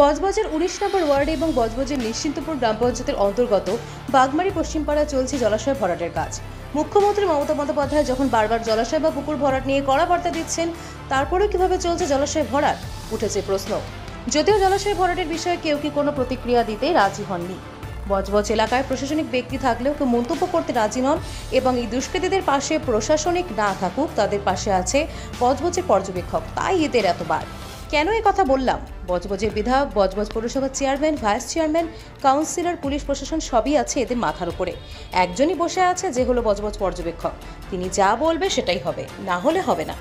বজবজের ১৯ নম্বর ওয়ার্ডে এবং বজবজের নিশ্চিন্তপুর গ্রাম পঞ্চায়েতের অন্তর্গত বাগমারি পশ্চিমপাড়ায় চলছে জলাশয় ভরাটের কাজ। মুখ্যমন্ত্রী মমতা বন্দ্যোপাধ্যায় যখন বারবার জলাশয় বা পুকুর ভরাট নিয়ে কড়া বার্তা দিচ্ছেন, তারপরেও কিভাবে চলছে জলাশয় ভরাট উঠেছে প্রশ্ন। যদিও জলাশয় ভরাটের বিষয়ে কেউ কি কোনো প্রতিক্রিয়া দিতে রাজি হননি। বজবজ এলাকায় প্রশাসনিক ব্যক্তি থাকলেও কেউ মন্তব্য করতে রাজি নন এবং এই দুষ্কৃতীদের পাশে প্রশাসনিক না থাকুক, তাদের পাশে আছে বজবজের পর্যবেক্ষক। তাই এদের এতবার কেন এই কথা বললাম? বজবজের বিধায়ক, বজবজ পৌরসভার chairman, vice chairman, councillor, police প্রশাসন সবই আছে এদের মাথার উপরে। একজনই বসে আছে, যে হলো বজবজ পর্যবেক্ষক। তিনি যা বলবে সেটাই হবে, না হলে হবে না।